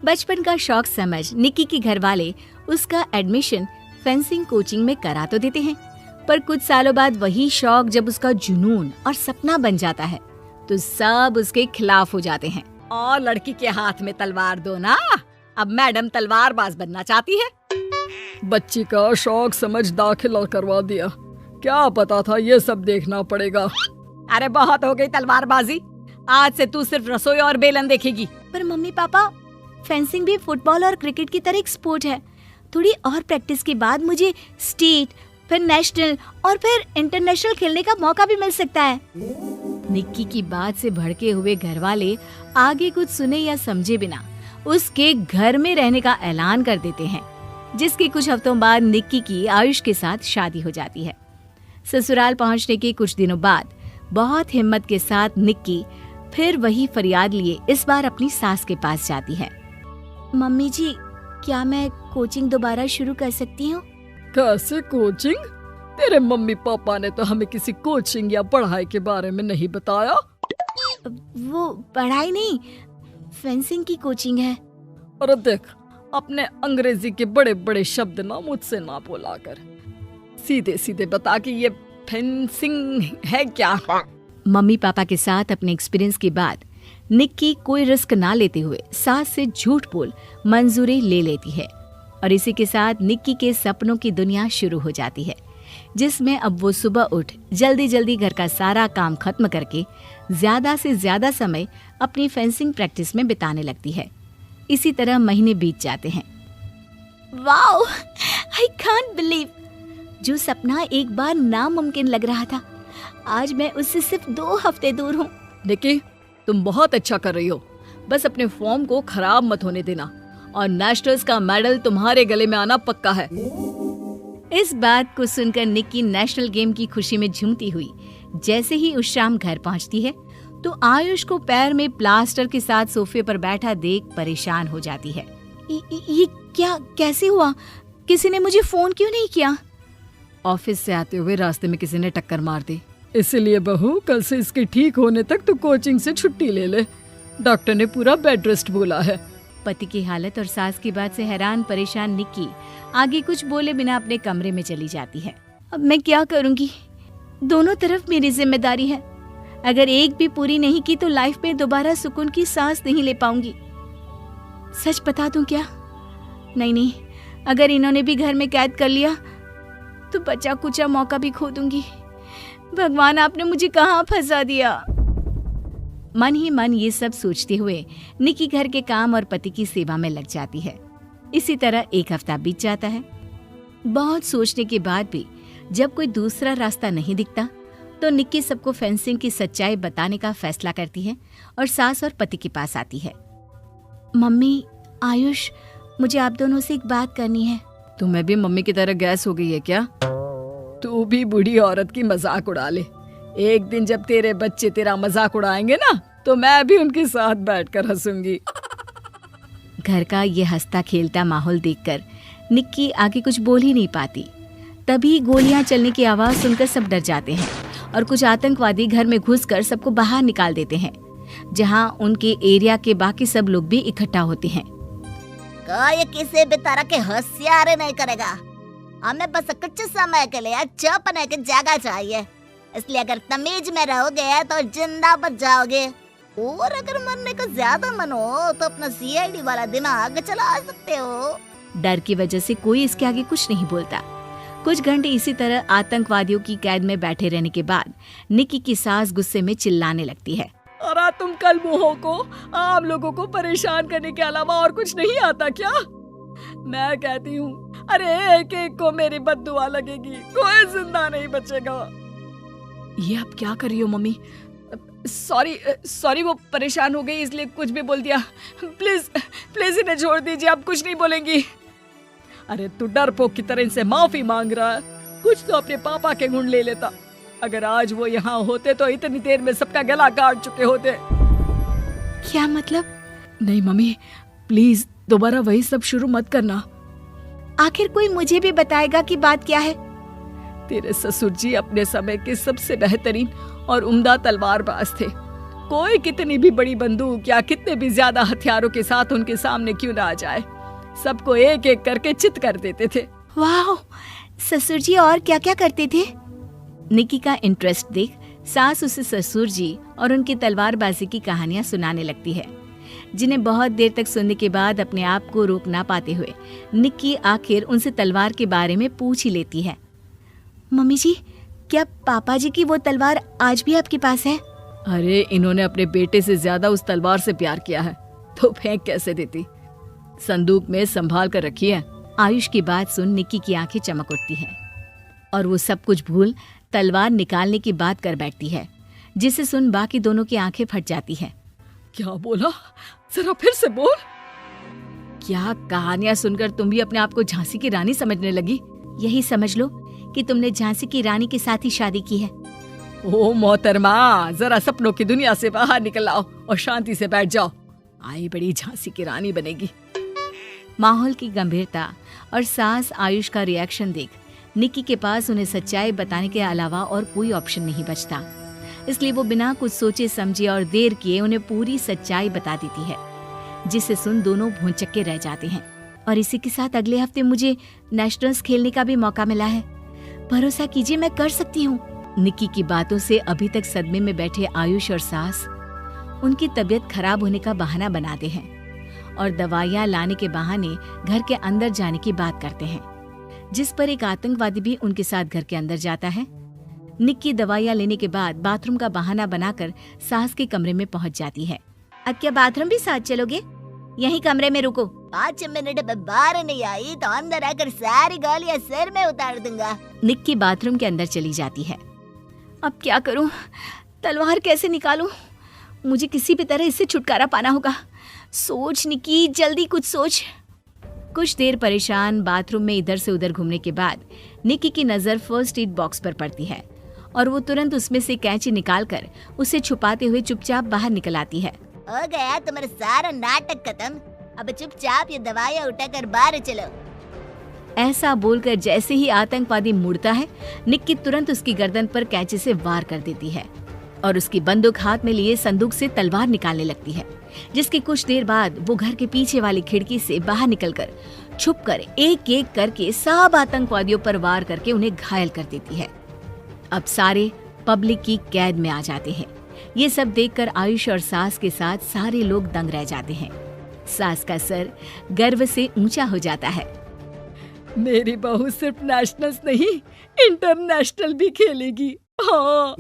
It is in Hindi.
बचपन का शौक समझ निक्की के घर वाले उसका एडमिशन फेंसिंग कोचिंग में करा तो देते हैं, पर कुछ सालों बाद वही शौक जब उसका जुनून और सपना बन जाता है तो सब उसके खिलाफ हो जाते हैं। और लड़की के हाथ में तलवार दो ना, अब मैडम तलवारबाज बनना चाहती है। बच्ची का शौक समझ दाखिला करवा दिया, क्या पता था ये सब देखना पड़ेगा। अरे बहुत हो गई तलवारबाजी, आज से तू सिर्फ रसोई और बेलन देखेगी। पर मम्मी पापा, फेंसिंग भी फुटबॉल और क्रिकेट की तरह एक स्पोर्ट है। थोड़ी और प्रैक्टिस के बाद मुझे स्टेट, फिर नेशनल और फिर इंटरनेशनल खेलने का मौका भी मिल सकता है। निक्की की बात से भड़के हुए घर वाले आगे कुछ सुने या समझे बिना उसके घर में रहने का ऐलान कर देते हैं, जिसके कुछ हफ्तों बाद निक्की की आयुष के साथ शादी हो जाती है। ससुराल पहुंचने के कुछ दिनों बाद बहुत हिम्मत के साथ निक्की फिर वही फरियाद लिए इस बार अपनी सास के पास जाती है। मम्मी जी, क्या मैं कोचिंग दोबारा शुरू कर सकती हूँ? कैसे कोचिंग? तेरे मम्मी पापा ने तो हमें किसी कोचिंग या पढ़ाई के बारे में नहीं बताया। वो पढ़ाई नहीं, फेंसिंग की कोचिंग है। अरे देख, अपने अंग्रेजी के बड़े बड़े शब्द ना मुझसे ना बोला कर, सीधे सीधे बता कि ये फेंसिंग है क्या। मम्मी पापा के साथ अपने एक्सपीरियंस के बाद निक्की कोई रिस्क ना लेते हुए सास से झूठ बोल मंजूरी ले लेती है और इसी के साथ निक्की के सपनों की दुनिया शुरू हो जाती है, जिसमें अब वो सुबह उठ जल्दी जल्दी घर का सारा काम खत्म करके ज्यादा से ज्यादा समय अपनी फेंसिंग प्रैक्टिस में बिताने लगती है। इसी तरह महीने बीत जाते हैं। वाओ, आई कांट बिलीव, जो सपना एक बार नामुमकिन लग रहा था, आज मैं उससे सिर्फ 2 हफ्ते दूर हूँ। निक्की, तुम बहुत अच्छा कर रही हो, बस अपने फॉर्म को खराब मत होने देना और नेशनल्स का मेडल तुम्हारे गले में आना पक्का है। इस बात को सुनकर निक्की नेशनल गेम की खुशी में झूमती हुई जैसे ही उस शाम घर पहुंचती है तो आयुष को पैर में प्लास्टर के साथ सोफे पर बैठा देख परेशान हो जाती है। ये क्या, कैसे हुआ? किसी ने मुझे फोन क्यों नहीं किया? ऑफिस से आते हुए रास्ते में किसी ने टक्कर मार दी, इसलिए बहू कल से इसके ठीक होने तक तो कोचिंग से छुट्टी ले ले, डॉक्टर ने पूरा बेड रेस्ट बोला है। पति की हालत और सास की बात से हैरान परेशान निक्की आगे कुछ बोले बिना अपने कमरे में चली जाती है। अब मैं क्या करूंगी? दोनों तरफ मेरी जिम्मेदारी है, अगर एक भी पूरी नहीं की तो लाइफ में दोबारा सुकून की सांस नहीं ले पाऊंगी। सच बता दूं क्या? नहीं, अगर इन्होंने भी घर में कैद कर लिया तो बचा कुचा मौका भी खो दूंगी। भगवान, आपने मुझे कहाँ फंसा दिया। मन ही मन ये सब सोचते हुए निक्की घर के काम और पति की सेवा में लग जाती है। इसी तरह 1 हफ्ता बीत जाता है। बहुत सोचने के बाद भी जब कोई दूसरा रास्ता नहीं दिखता तो निक्की सबको फेंसिंग की सच्चाई बताने का फैसला करती है और सास और पति के पास आती है। मम्मी, आयुष, मुझे आप दोनों से एक बात करनी है। तुम्हें भी मम्मी की तरह गैस हो गई है क्या? तू भी बूढ़ी औरत की मजाक उड़ा ले। एक दिन जब तेरे बच्चे तेरा मजाक उड़ाएंगे ना तो मैं भी उनके साथ बैठकर हंसूंगी। घर का ये हंसता खेलता माहौल देखकर निक्की आगे कुछ बोल ही नहीं पाती। तभी गोलियां चलने की आवाज सुनकर सब डर जाते हैं और कुछ आतंकवादी घर में घुसकर सबको बाहर निकाल देते हैं, जहां उनके एरिया के बाकी सब लोग भी इकट्ठा होते हैं। ये किसी भी तरह के होशियारी नहीं करेगा, हमें बस कुछ समय के लिए चुप रहने की जगह चाहिए, इसलिए अगर तमीज में रहोगे तो जिंदा बच जाओगे, और अगर मरने का ज्यादा मन हो तो अपना सीआईडी वाला दिमाग चला सकते हो। डर की वजह से कोई इसके आगे कुछ नहीं बोलता। कुछ घंटे इसी तरह आतंकवादियों की कैद में बैठे रहने के बाद निक्की की सास गुस्से में चिल्लाने लगती है। अरे तुम कल मुँहों को आम लोगों को परेशान करने के अलावा और कुछ नहीं आता क्या? मैं कहती हूँ, अरे एक एक को मेरी बद्दुआ लगेगी, कोई जिंदा नहीं बचेगा। ये अब क्या कर रही हो मम्मी? सॉरी, वो परेशान हो गई इसलिए कुछ भी बोल दिया। प्लीज इन्हें छोड़ दीजिए, अब कुछ नहीं बोलेंगी। अरे तू डरपोक की तरह इनसे माफी मांग रहा है, कुछ तो अपने पापा के गुण ले लेता। अगर आज वो यहाँ होते तो इतनी देर में सबका गला काट चुके होते। क्या मतलब? नहीं मम्मी, प्लीज दोबारा वही सब शुरू मत करना। आखिर कोई मुझे भी बताएगा कि बात क्या है? तेरे ससुर जी अपने समय के सबसे बेहतरीन और उम्दा तलवारबाज थे। कोई कितनी भी बड़ी बंदूक या कितने भी ज्यादा हथियारों के साथ उनके सामने क्यों ना आ जाए, सबको एक एक करके चित कर देते थे। वाह, ससुर जी और क्या क्या करते थे? निक्की का इंटरेस्ट देख सास उसे ससुर जी और उनकी तलवारबाजी की कहानियां सुनाने लगती है, जिन्हें बहुत देर तक सुनने के बाद अपने आप को रोक ना पाते हुए निक्की आखिर उनसे तलवार के बारे में पूछ ही लेती है। मम्मी जी, क्या पापा जी की वो तलवार आज भी आपके पास है? अरे इन्होंने अपने बेटे से ज्यादा उस तलवार से प्यार किया है तो फेंक कैसे देती, संदूक में संभाल कर रखी है। आयुष की बात सुन निक्की की आंखें चमक उठती हैं और वो सब कुछ भूल तलवार निकालने की बात कर बैठती है, जिसे सुन बाकी दोनों की आंखें फट जाती हैं। क्या बोला, जरा फिर से बोल। क्या कहानियां सुनकर तुम भी अपने आप को झांसी की रानी समझने लगी? यही समझ लो कि तुमने झांसी की रानी के साथ ही शादी की है। ओ मोहतरमा, जरा सपनों की दुनिया से बाहर निकल आओ और शांति से बैठ जाओ, आई बड़ी झांसी की रानी बनेगी। माहौल की गंभीरता और सास आयुष का रिएक्शन देख निक्की के पास उन्हें सच्चाई बताने के अलावा और कोई ऑप्शन नहीं बचता, इसलिए वो बिना कुछ सोचे समझे और देर किए उन्हें पूरी सच्चाई बता देती है, जिसे सुन दोनों भौंचक्के रह जाते हैं। और इसी के साथ अगले हफ्ते मुझे नेशनल्स खेलने का भी मौका मिला है, भरोसा कीजिए मैं कर सकती हूँ। निक्की की बातों से अभी तक सदमे में बैठे आयुष और सास उनकी तबीयत खराब होने का बहाना बनाते हैं और दवाइयाँ लाने के बहाने घर के अंदर जाने की बात करते हैं, जिस पर एक आतंकवादी भी उनके साथ घर के अंदर जाता है। निक्की दवाइयाँ लेने के बाद बाथरूम का बहाना बनाकर सास के कमरे में पहुंच जाती है। अब क्या बाथरूम भी साथ चलोगे? यहीं कमरे में रुको। 5 मिनट में बाहर नहीं आई तो अंदर आकर सारी गालियां सिर में उतार दूंगा। निक्की बाथरूम के अंदर चली जाती है। अब क्या करूं? तलवार कैसे निकालूं? मुझे किसी भी तरह इससे छुटकारा पाना होगा। सोच निक्की, जल्दी कुछ सोच। कुछ देर परेशान बाथरूम में इधर से उधर घूमने के बाद निक्की की नजर फर्स्ट एड बॉक्स पर पड़ती है और वो तुरंत उसमें से कैंची निकालकर उसे छुपाते हुए चुपचाप बाहर निकल आती है। हो गया तुम्हारा सारा नाटक खत्म, अब चुपचाप ये दवाइयाँ उठाकर बाहर चलो। ऐसा बोलकर जैसे ही आतंकवादी मुड़ता है, निक्की तुरंत उसकी गर्दन पर कैंची से वार कर देती है और उसकी बंदूक हाथ में लिए संदूक से तलवार निकालने लगती है, जिसके कुछ देर बाद वो घर के पीछे वाली खिड़की से बाहर निकलकर छुपकर एक एक करके सब आतंकवादियों पर वार करके उन्हें घायल कर देती है। अब सारे पब्लिक की कैद में आ जाते हैं। ये सब देखकर आयुष और सास के साथ सारे लोग दंग रह जाते हैं। सास का सर गर्व से ऊंचा हो जाता है। मेरी बहू सिर्फ नेशनल्स नहीं, इंटरनेशनल भी खेलेगी। हाँ।